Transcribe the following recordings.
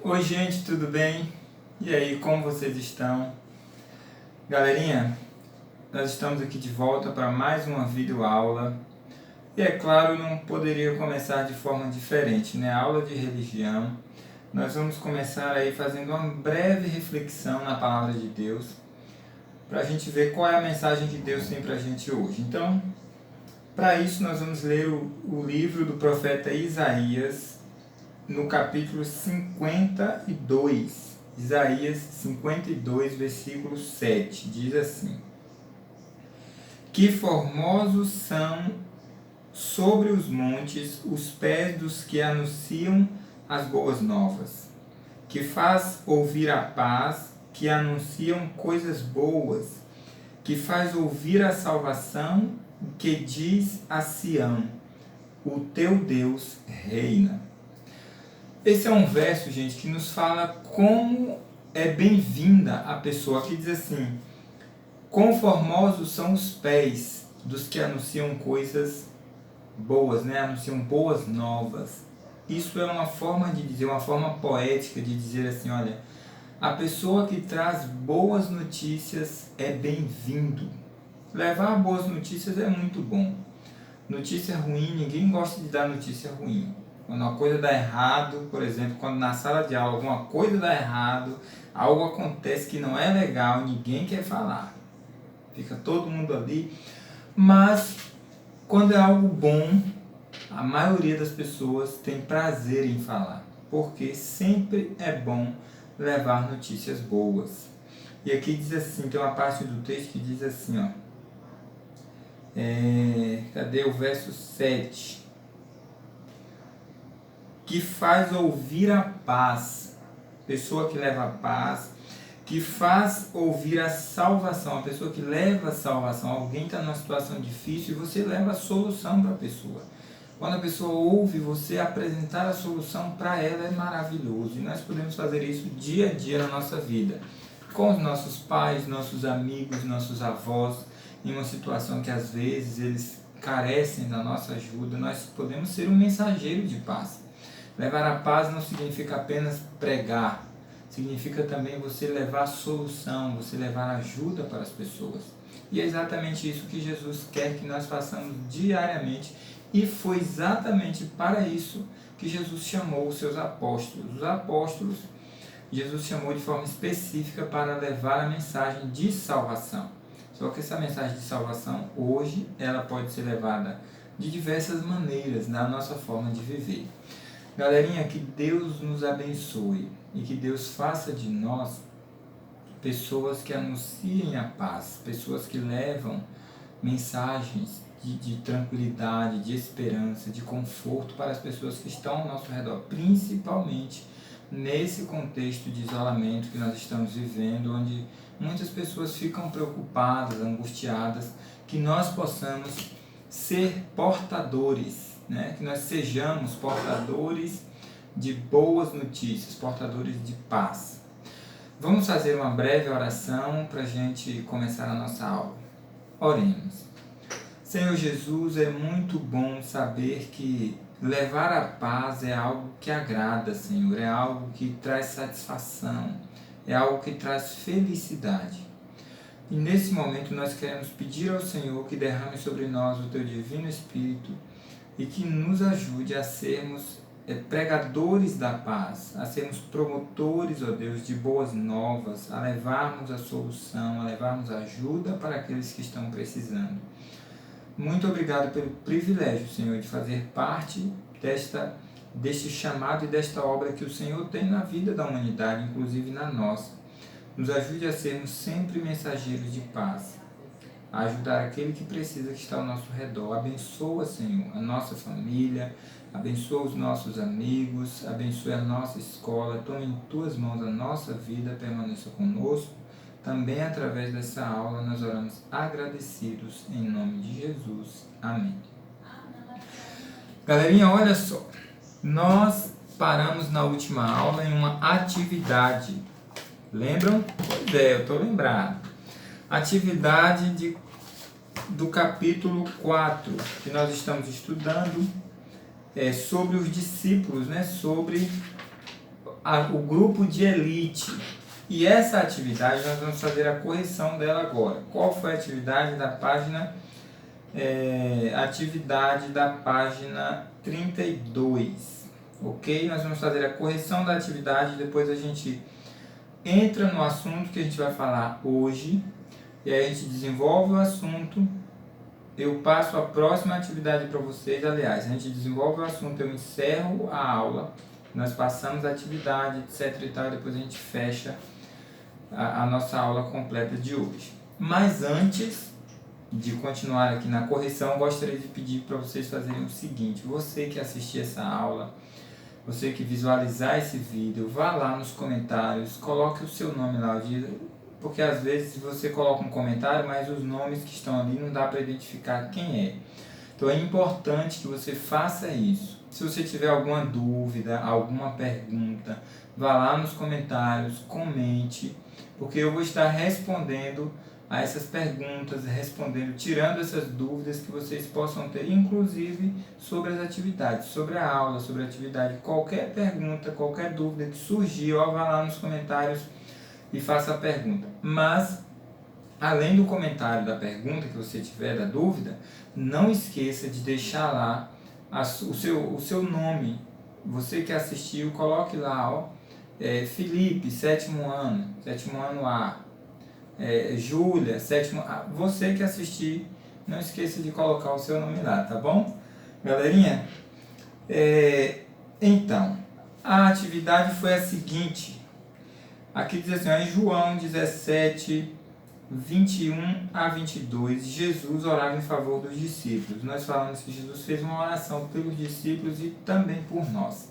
Oi, gente, tudo bem? E aí, como vocês estão? Galerinha, nós estamos aqui de volta para mais uma videoaula. E é claro, não poderia começar de forma diferente, né? Aula de religião. Nós vamos começar aí fazendo uma breve reflexão na palavra de Deus, para a gente ver qual é a mensagem que Deus tem para a gente hoje. Então, para isso, nós vamos ler o livro do profeta Isaías, no capítulo 52, Isaías 52, versículo 7, diz assim: Que formosos são sobre os montes os pés dos que anunciam as boas novas, que faz ouvir a paz, que anunciam coisas boas, que faz ouvir a salvação, que diz a Sião: o teu Deus reina. Esse é um verso, gente, que nos fala como é bem-vinda a pessoa, que diz assim: quão formosos são os pés dos que anunciam coisas boas, né? Anunciam boas novas. Isso é uma forma de dizer, uma forma poética de dizer assim, olha, a pessoa que traz boas notícias é bem-vindo. Levar boas notícias é muito bom. Notícia ruim, ninguém gosta de dar notícia ruim. Quando uma coisa dá errado, por exemplo, quando na sala de aula alguma coisa dá errado, algo acontece que não é legal, ninguém quer falar. Fica todo mundo ali. Mas quando é algo bom, a maioria das pessoas tem prazer em falar, porque sempre é bom levar notícias boas. E aqui diz assim, tem uma parte do texto que diz assim, ó. Cadê o verso 7? Que faz ouvir a paz, pessoa que leva a paz, que faz ouvir a salvação, a pessoa que leva a salvação. Alguém está numa situação difícil e você leva a solução para a pessoa. Quando a pessoa ouve você apresentar a solução para ela, é maravilhoso. E nós podemos fazer isso dia a dia na nossa vida, com os nossos pais, nossos amigos, nossos avós, em uma situação que às vezes eles carecem da nossa ajuda. Nós podemos ser um mensageiro de paz. Levar a paz não significa apenas pregar, significa também você levar solução, você levar ajuda para as pessoas. E é exatamente isso que Jesus quer que nós façamos diariamente, e foi exatamente para isso que Jesus chamou os seus apóstolos. Os apóstolos, Jesus chamou de forma específica para levar a mensagem de salvação. Só que essa mensagem de salvação, hoje, ela pode ser levada de diversas maneiras na nossa forma de viver. Galerinha, que Deus nos abençoe e que Deus faça de nós pessoas que anunciem a paz, pessoas que levam mensagens de tranquilidade, de esperança, de conforto para as pessoas que estão ao nosso redor, principalmente nesse contexto de isolamento que nós estamos vivendo, onde muitas pessoas ficam preocupadas, angustiadas, que nós possamos ser portadores, né? Que nós sejamos portadores de boas notícias, portadores de paz. Vamos fazer uma breve oração para a gente começar a nossa aula. Oremos. Senhor Jesus, é muito bom saber que levar a paz é algo que agrada, Senhor, é algo que traz satisfação, é algo que traz felicidade. E nesse momento nós queremos pedir ao Senhor que derrame sobre nós o Teu Divino Espírito e que nos ajude a sermos pregadores da paz, a sermos promotores, ó Deus, de boas novas, a levarmos a solução, a levarmos ajuda para aqueles que estão precisando. Muito obrigado pelo privilégio, Senhor, de fazer parte deste chamado e desta obra que o Senhor tem na vida da humanidade, inclusive na nossa. Nos ajude a sermos sempre mensageiros de paz, a ajudar aquele que precisa, que está ao nosso redor. Abençoa, Senhor, a nossa família, abençoa os nossos amigos, abençoa a nossa escola. Tome em Tuas mãos a nossa vida, permaneça conosco. Também através dessa aula nós oramos agradecidos em nome de Jesus. Amém. Galerinha, olha só, nós paramos na última aula em uma atividade. Lembram? Pois é, eu estou lembrado. Atividade do capítulo 4, que nós estamos estudando sobre os discípulos, né? Sobre o grupo de elite. E essa atividade nós vamos fazer a correção dela agora. Qual foi a atividade da página? Atividade da página 32. Ok? Nós vamos fazer a correção da atividade, depois a gente entra no assunto que a gente vai falar hoje, e aí a gente desenvolve o assunto, eu passo a próxima atividade para vocês, aliás, a gente desenvolve o assunto, eu encerro a aula, nós passamos a atividade, etc e tal, e depois a gente fecha a nossa aula completa de hoje. Mas antes de continuar aqui na correção, gostaria de pedir para vocês fazerem o seguinte: você que assistir essa aula, você que visualizar esse vídeo, vá lá nos comentários, coloque o seu nome lá, porque às vezes você coloca um comentário, mas os nomes que estão ali não dá para identificar quem é. Então é importante que você faça isso. Se você tiver alguma dúvida, alguma pergunta, vá lá nos comentários, comente, porque eu vou estar respondendo a essas perguntas, tirando essas dúvidas que vocês possam ter, inclusive sobre as atividades, sobre a aula, sobre a atividade. Qualquer pergunta, qualquer dúvida que surgir, vá lá nos comentários e faça a pergunta. Mas, além do comentário da pergunta que você tiver, da dúvida, não esqueça de deixar lá o seu nome. Você que assistiu, coloque lá, Felipe, sétimo ano A. Júlia, sétimo A. Você que assistir, não esqueça de colocar o seu nome lá, tá bom? Galerinha, então, a atividade foi a seguinte. Aqui diz assim, em João 17, 21 a 22, Jesus orava em favor dos discípulos. Nós falamos que Jesus fez uma oração pelos discípulos e também por nós.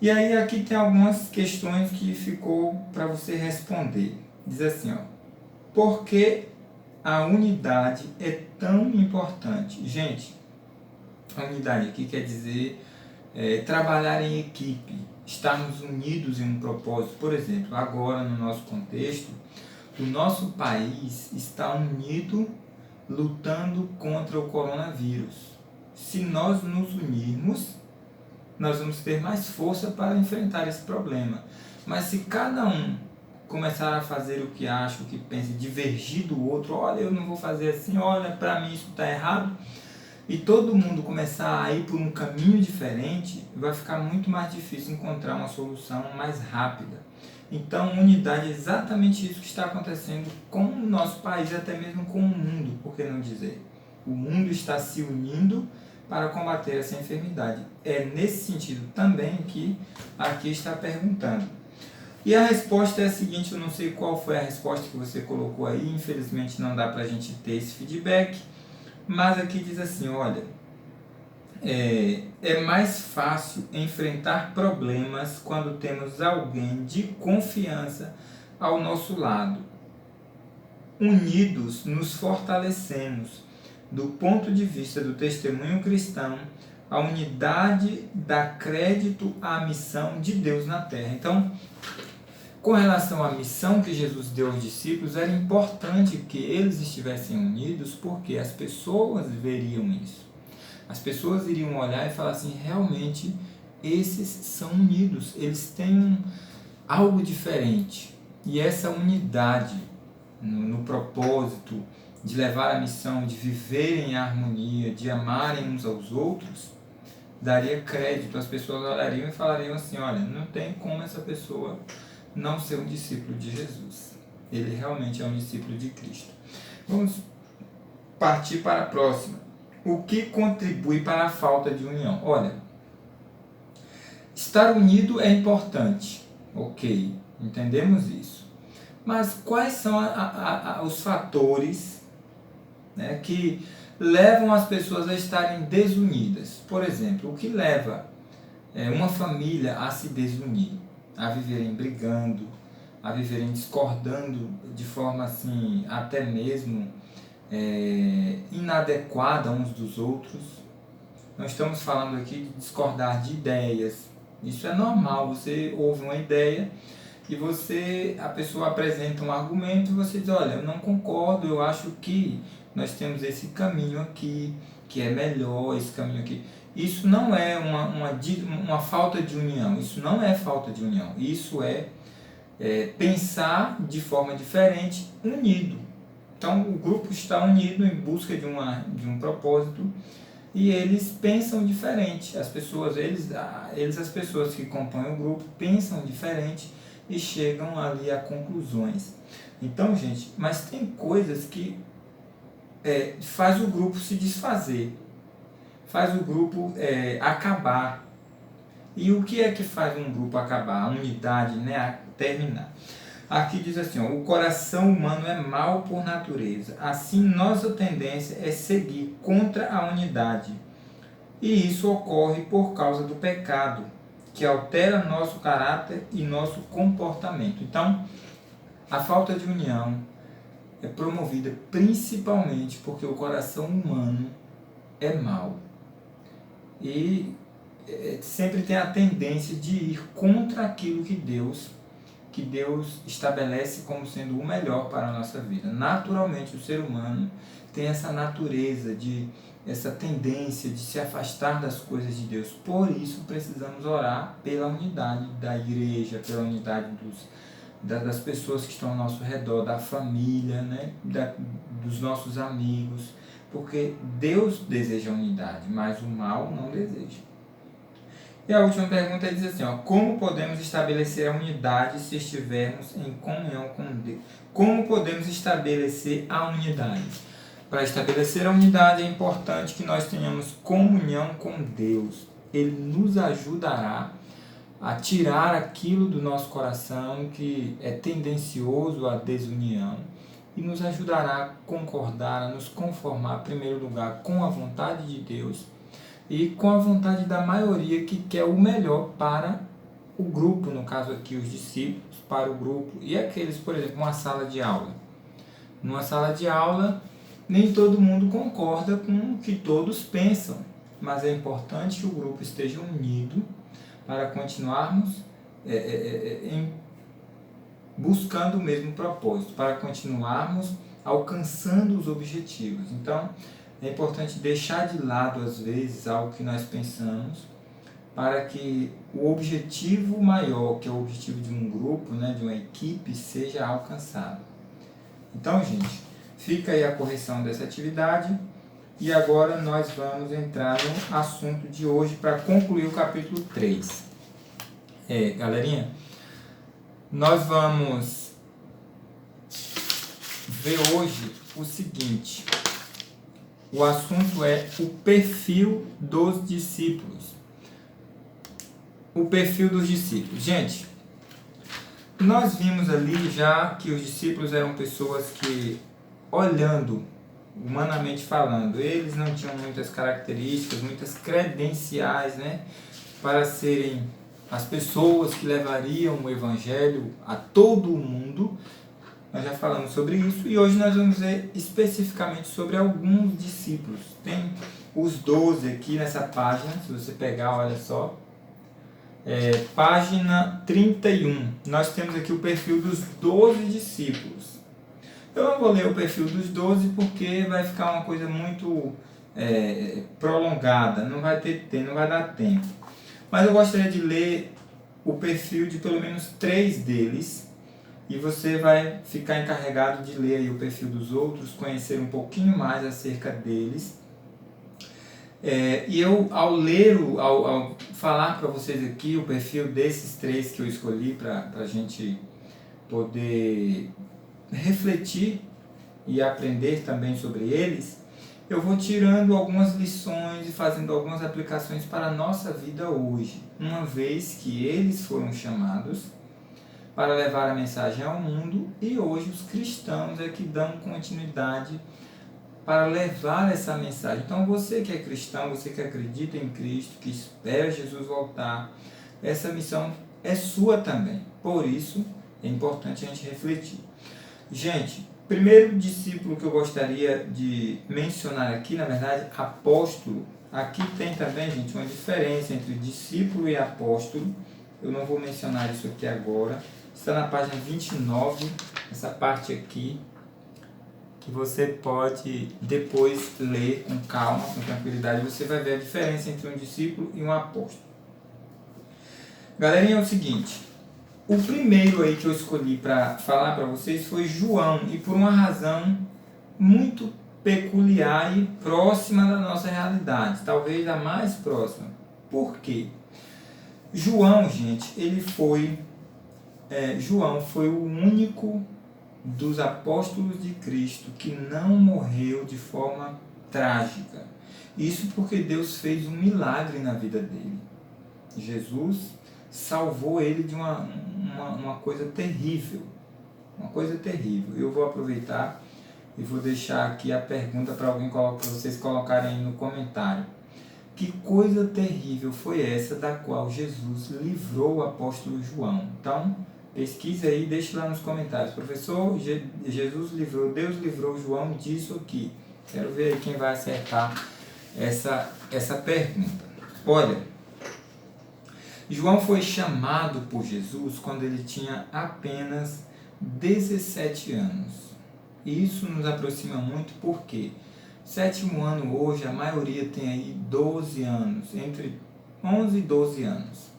E aí aqui tem algumas questões que ficou para você responder. Diz assim, por que a unidade é tão importante? Gente, a unidade aqui quer dizer trabalhar em equipe, estarmos unidos em um propósito. Por exemplo, agora no nosso contexto, o nosso país está unido lutando contra o coronavírus. Se nós nos unirmos, nós vamos ter mais força para enfrentar esse problema. Mas se cada um começar a fazer o que acha, o que pensa, divergir do outro, olha, eu não vou fazer assim, olha, para mim isso está errado, e todo mundo começar a ir por um caminho diferente, vai ficar muito mais difícil encontrar uma solução mais rápida. Então, unidade é exatamente isso que está acontecendo com o nosso país, e até mesmo com o mundo, por que não dizer? O mundo está se unindo para combater essa enfermidade. É nesse sentido também que aqui está perguntando. E a resposta é a seguinte, eu não sei qual foi a resposta que você colocou aí, infelizmente não dá para a gente ter esse feedback, mas aqui diz assim, olha, é mais fácil enfrentar problemas quando temos alguém de confiança ao nosso lado. Unidos, nos fortalecemos. Do ponto de vista do testemunho cristão, a unidade dá crédito à missão de Deus na terra. Então, com relação à missão que Jesus deu aos discípulos, era importante que eles estivessem unidos, porque as pessoas veriam isso. As pessoas iriam olhar e falar assim, realmente, esses são unidos, eles têm algo diferente. E essa unidade no propósito de levar a missão, de viver em harmonia, de amarem uns aos outros, daria crédito. As pessoas olhariam e falariam assim, olha, não tem como essa pessoa não ser um discípulo de Jesus. Ele realmente é um discípulo de Cristo. Vamos partir para a próxima. O que contribui para a falta de união? Olha, estar unido é importante, ok, entendemos isso. Mas quais são os fatores, né, que levam as pessoas a estarem desunidas? Por exemplo, o que leva uma família a se desunir? A viverem brigando, a viverem discordando de forma assim, até mesmo inadequada uns dos outros. Nós estamos falando aqui de discordar de ideias. Isso é normal, você ouve uma ideia e a pessoa apresenta um argumento e você diz, olha, eu não concordo, eu acho que nós temos esse caminho aqui, que é melhor, esse caminho aqui. Isso não é uma falta de união, isso não é falta de união, isso é pensar de forma diferente, unido. Então o grupo está unido em busca de um propósito e eles pensam diferente. As pessoas, as pessoas que compõem o grupo pensam diferente e chegam ali a conclusões. Então, gente, mas tem coisas que faz o grupo se desfazer, faz o grupo acabar. E o que é que faz um grupo acabar? A unidade, né? Terminar. Aqui diz assim, ó, o coração humano é mau por natureza. Assim, nossa tendência é seguir contra a unidade. E isso ocorre por causa do pecado, que altera nosso caráter e nosso comportamento. Então, a falta de união é promovida principalmente porque o coração humano é mau. E sempre tem a tendência de ir contra aquilo que Deus estabelece como sendo o melhor para a nossa vida. Naturalmente, o ser humano tem essa natureza, essa tendência de se afastar das coisas de Deus. Por isso, precisamos orar pela unidade da igreja, pela unidade das pessoas que estão ao nosso redor, da família, né? Dos nossos amigos, porque Deus deseja unidade, mas o mal não deseja. E a última pergunta diz assim, ó, como podemos estabelecer a unidade se estivermos em comunhão com Deus? Como podemos estabelecer a unidade? Para estabelecer a unidade é importante que nós tenhamos comunhão com Deus. Ele nos ajudará a tirar aquilo do nosso coração que é tendencioso à desunião e nos ajudará a concordar, a nos conformar, em primeiro lugar, com a vontade de Deus e com a vontade da maioria que quer o melhor para o grupo, no caso aqui os discípulos, para o grupo e aqueles, por exemplo, uma sala de aula. Numa sala de aula, nem todo mundo concorda com o que todos pensam, mas é importante que o grupo esteja unido para continuarmos buscando o mesmo propósito, para continuarmos alcançando os objetivos. Então, é importante deixar de lado, às vezes, algo que nós pensamos, para que o objetivo maior, que é o objetivo de um grupo, né, de uma equipe, seja alcançado. Então, gente, fica aí a correção dessa atividade. E agora nós vamos entrar no assunto de hoje para concluir o capítulo 3. Galerinha, nós vamos ver hoje o seguinte. O assunto é o perfil dos discípulos. O perfil dos discípulos. Gente, nós vimos ali já que os discípulos eram pessoas que, olhando, humanamente falando, eles não tinham muitas características, muitas credenciais, né, para serem as pessoas que levariam o Evangelho a todo o mundo. Nós já falamos sobre isso e hoje nós vamos ver especificamente sobre alguns discípulos. Tem os 12 aqui nessa página, se você pegar, olha só. Página 31. Nós temos aqui o perfil dos 12 discípulos. Eu não vou ler o perfil dos 12 porque vai ficar uma coisa muito prolongada, não vai dar tempo. Mas eu gostaria de ler o perfil de pelo menos 3 deles. E você vai ficar encarregado de ler aí o perfil dos outros, conhecer um pouquinho mais acerca deles. E eu, ao falar para vocês aqui o perfil desses 3 que eu escolhi para a gente poder refletir e aprender também sobre eles, eu vou tirando algumas lições e fazendo algumas aplicações para a nossa vida hoje, uma vez que eles foram chamados para levar a mensagem ao mundo e hoje os cristãos é que dão continuidade para levar essa mensagem. Então você que é cristão, você que acredita em Cristo, que espera Jesus voltar, essa missão é sua também. Por isso é importante a gente refletir. Gente, primeiro discípulo que eu gostaria de mencionar aqui, na verdade, apóstolo. Aqui tem também, gente, uma diferença entre discípulo e apóstolo. Eu não vou mencionar isso aqui agora. Está na página 29, essa parte aqui, que você pode depois ler com calma, com tranquilidade, você vai ver a diferença entre um discípulo e um apóstolo. Galerinha, é o seguinte, o primeiro aí que eu escolhi para falar para vocês foi João, e por uma razão muito peculiar e próxima da nossa realidade, talvez a mais próxima. Por quê? João, gente, João foi o único dos apóstolos de Cristo que não morreu de forma trágica. Isso porque Deus fez um milagre na vida dele. Jesus salvou ele de uma coisa terrível. Uma coisa terrível. Eu vou aproveitar e vou deixar aqui a pergunta para vocês colocarem aí no comentário. Que coisa terrível foi essa da qual Jesus livrou o apóstolo João? Então, pesquise aí e deixe lá nos comentários. Professor, Deus livrou João disso aqui. Quero ver aí quem vai acertar essa pergunta. Olha, João foi chamado por Jesus quando ele tinha apenas 17 anos. E isso nos aproxima muito porque sétimo ano hoje, a maioria tem aí 12 anos, entre 11 e 12 anos.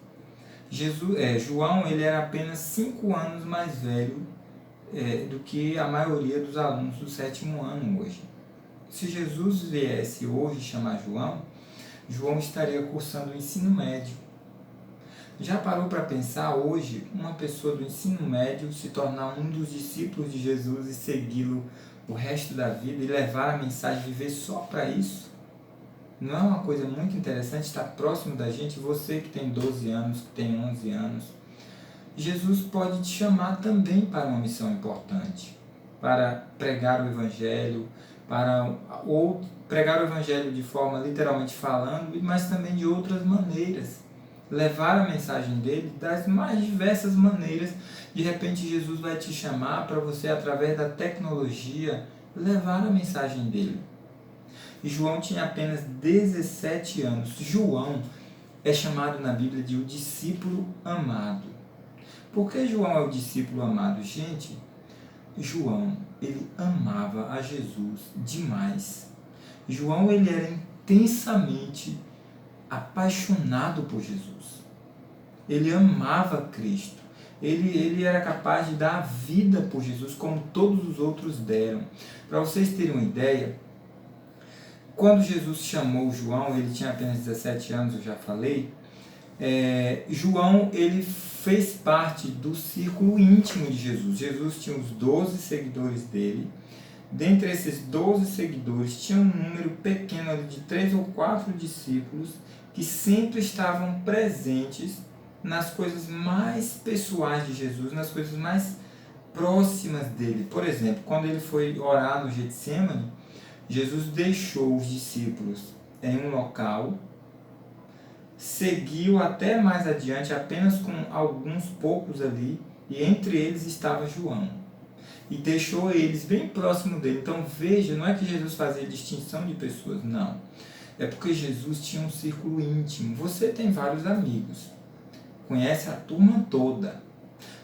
João ele era apenas 5 anos mais velho do que a maioria dos alunos do sétimo ano hoje. Se Jesus viesse hoje chamar João estaria cursando o ensino médio. Já parou para pensar hoje uma pessoa do ensino médio se tornar um dos discípulos de Jesus e segui-lo o resto da vida e levar a mensagem, viver só para isso? Não é uma coisa muito interessante estar próximo da gente? Você que tem 12 anos, que tem 11 anos, Jesus pode te chamar também para uma missão importante, para pregar o Evangelho, ou pregar o Evangelho de forma literalmente falando, mas também de outras maneiras. Levar a mensagem dele das mais diversas maneiras. De repente Jesus vai te chamar para você, através da tecnologia, levar a mensagem dele. E João tinha apenas 17 anos. João é chamado na Bíblia de o discípulo amado. Por que João é o discípulo amado? Gente, João, ele amava a Jesus demais. João, ele era intensamente apaixonado por Jesus. Ele amava Cristo. Ele era capaz de dar a vida por Jesus, como todos os outros deram. Para vocês terem uma ideia, quando Jesus chamou João, ele tinha apenas 17 anos, eu já falei, João ele fez parte do círculo íntimo de Jesus. Jesus tinha os 12 seguidores dele. Dentre esses 12 seguidores, tinha um número pequeno ali de 3 ou 4 discípulos que sempre estavam presentes nas coisas mais pessoais de Jesus, nas coisas mais próximas dele. Por exemplo, quando ele foi orar no Getsemane, Jesus deixou os discípulos em um local, seguiu até mais adiante, apenas com alguns poucos ali, e entre eles estava João. E deixou eles bem próximo dele. Então veja, não é que Jesus fazia distinção de pessoas, não. É porque Jesus tinha um círculo íntimo. Você tem vários amigos, conhece a turma toda,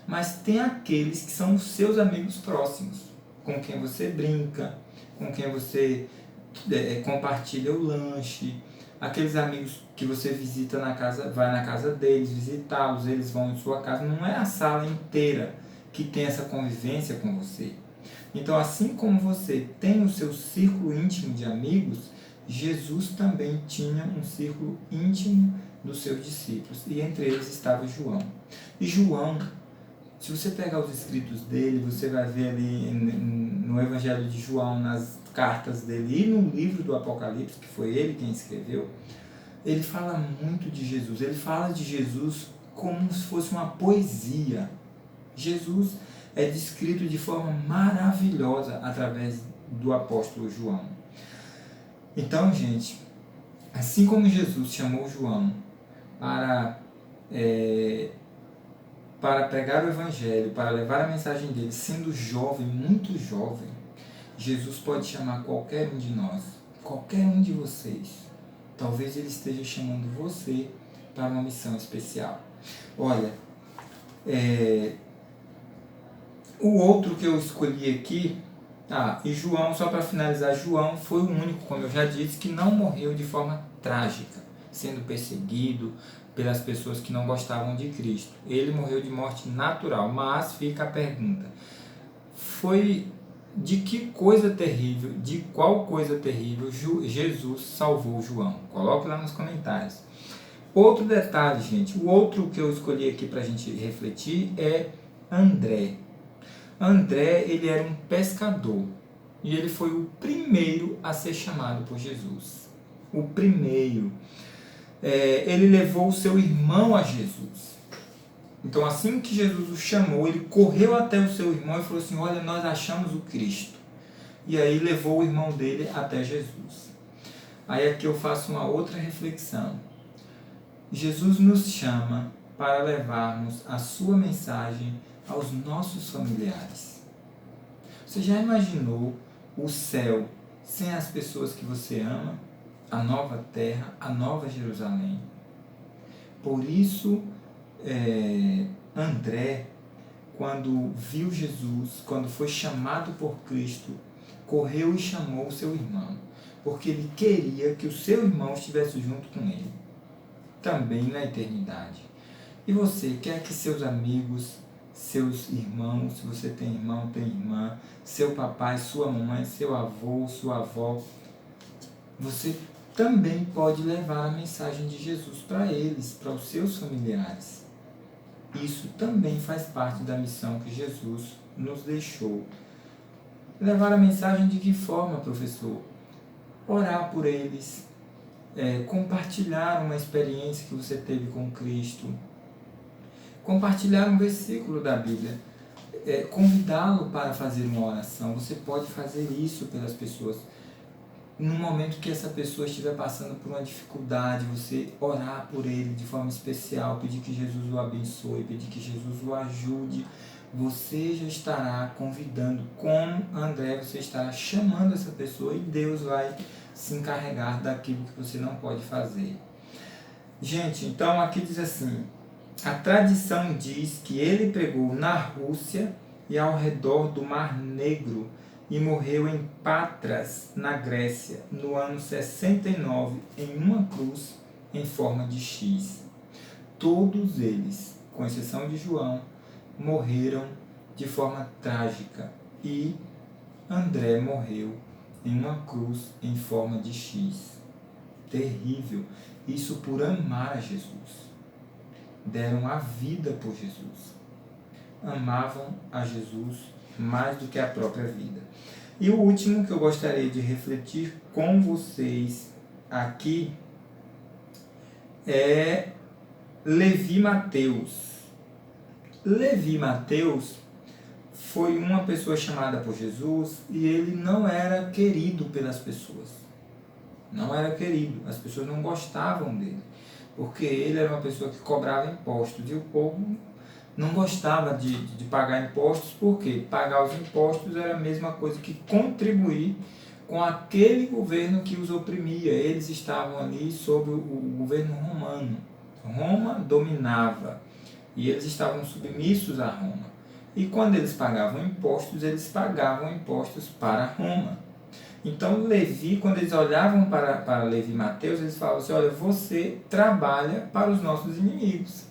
mas tem aqueles que são os seus amigos próximos, com quem você brinca, com quem você compartilha o lanche, aqueles amigos que você visita na casa, vai na casa deles visitá-los, eles vão em sua casa. Não é a sala inteira que tem essa convivência com você. Então, assim como você tem o seu círculo íntimo de amigos, Jesus também tinha um círculo íntimo dos seus discípulos, e entre eles estava João. E João, se você pegar os escritos dele, você vai ver ali no Evangelho de João, nas cartas dele e no livro do Apocalipse, que foi ele quem escreveu, ele fala muito de Jesus. Ele fala de Jesus como se fosse uma poesia. Jesus é descrito de forma maravilhosa através do apóstolo João. Então, gente, assim como Jesus chamou João para pregar o Evangelho, para levar a mensagem dele, sendo jovem, muito jovem, Jesus pode chamar qualquer um de nós, qualquer um de vocês. Talvez ele esteja chamando você para uma missão especial. Olha, o outro que eu escolhi aqui E João, só para finalizar, João foi o único, como eu já disse, que não morreu de forma trágica, sendo perseguido pelas pessoas que não gostavam de Cristo. Ele morreu de morte natural, mas fica a pergunta: foi de que coisa terrível, de qual coisa terrível Jesus salvou João? Coloque lá nos comentários. Outro detalhe, gente, o outro que eu escolhi aqui para a gente refletir é André. André, ele era um pescador e ele foi o primeiro a ser chamado por Jesus. O primeiro. Ele levou o seu irmão a Jesus. Então, assim que Jesus o chamou, ele correu até o seu irmão e falou assim: olha, nós achamos o Cristo. E aí levou o irmão dele até Jesus. Aí aqui eu faço uma outra reflexão. Jesus nos chama para levarmos a sua mensagem aos nossos familiares. Você já imaginou o céu sem as pessoas que você ama? A nova terra, a nova Jerusalém. Por isso, André, quando viu Jesus, quando foi chamado por Cristo, correu e chamou o seu irmão, porque ele queria que o seu irmão estivesse junto com ele, também na eternidade. E você quer que seus amigos, seus irmãos, se você tem irmão, tem irmã, seu papai, sua mamãe, seu avô, sua avó, você também pode levar a mensagem de Jesus para eles, para os seus familiares. Isso também faz parte da missão que Jesus nos deixou. Levar a mensagem de que forma, professor? Orar por eles, compartilhar uma experiência que você teve com Cristo, compartilhar um versículo da Bíblia, convidá-lo para fazer uma oração. Você pode fazer isso pelas pessoas. No momento que essa pessoa estiver passando por uma dificuldade, você orar por ele de forma especial, pedir que Jesus o abençoe, pedir que Jesus o ajude, você já estará convidando, como André, você estará chamando essa pessoa e Deus vai se encarregar daquilo que você não pode fazer. Gente, então aqui diz assim: a tradição diz que ele pregou na Rússia e ao redor do Mar Negro e morreu em Patras, na Grécia, no ano 69, em uma cruz em forma de X. Todos eles, com exceção de João, morreram de forma trágica e André morreu em uma cruz em forma de X. Terrível. Isso por amar a Jesus. Deram a vida por Jesus. Amavam a Jesus mais do que a própria vida. E o último que eu gostaria de refletir com vocês aqui é Levi Mateus. Levi Mateus foi uma pessoa chamada por Jesus e ele não era querido pelas pessoas. Não era querido. As pessoas não gostavam dele, porque ele era uma pessoa que cobrava impostos e o povo não gostava de pagar impostos, porque pagar os impostos era a mesma coisa que contribuir com aquele governo que os oprimia. Eles estavam ali sob o governo romano. Roma dominava e eles estavam submissos a Roma. E quando eles pagavam impostos para Roma. Então Levi, quando eles olhavam para Levi Mateus, eles falavam assim: olha, você trabalha para os nossos inimigos.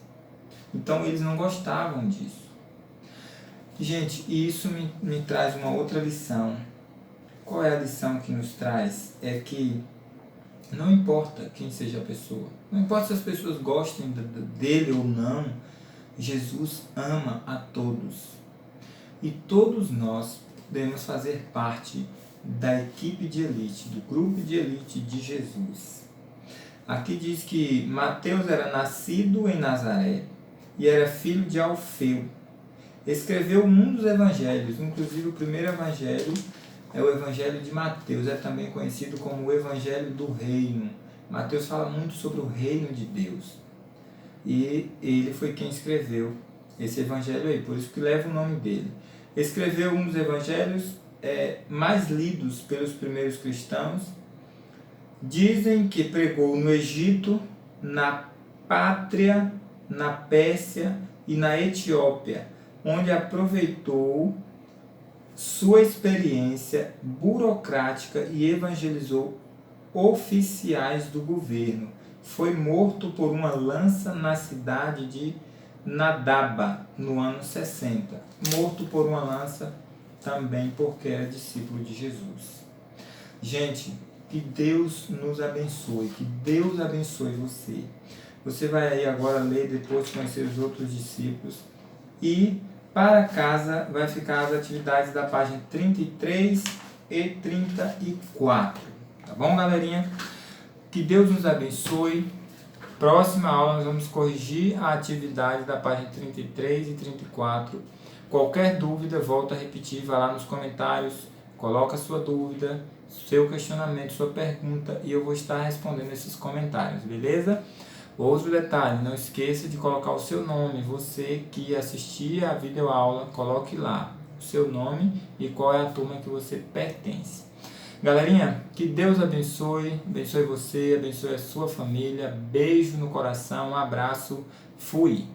Então eles não gostavam disso. Gente, e isso me traz uma outra lição. Qual é a lição que nos traz? É que não importa quem seja a pessoa, não importa se as pessoas gostem dele ou não, Jesus ama a todos. E todos nós podemos fazer parte da equipe de elite, do grupo de elite de Jesus. Aqui diz que Mateus era nascido em Nazaré e era filho de Alfeu. Escreveu um dos evangelhos, inclusive o primeiro evangelho é o evangelho de Mateus, é também conhecido como o evangelho do reino. Mateus fala muito sobre o reino de Deus. E ele foi quem escreveu esse evangelho aí, por isso que leva o nome dele. Escreveu um dos evangelhos mais lidos pelos primeiros cristãos. Dizem que pregou no Egito, na Pátria, na Pérsia e na Etiópia, onde aproveitou sua experiência burocrática e evangelizou oficiais do governo. Foi morto por uma lança na cidade de Nadaba, no ano 60. Morto por uma lança também porque era discípulo de Jesus. Gente, que Deus nos abençoe, que Deus abençoe você. Você vai aí agora ler, depois conhecer os outros discípulos. E para casa vai ficar as atividades da página 33 e 34. Tá bom, galerinha? Que Deus nos abençoe. Próxima aula nós vamos corrigir a atividade da página 33 e 34. Qualquer dúvida, volta a repetir, vai lá nos comentários, coloca a sua dúvida, seu questionamento, sua pergunta e eu vou estar respondendo esses comentários, beleza? Outro detalhe, não esqueça de colocar o seu nome, você que assistir a videoaula, coloque lá o seu nome e qual é a turma que você pertence. Galerinha, que Deus abençoe você, abençoe a sua família, beijo no coração, um abraço, fui!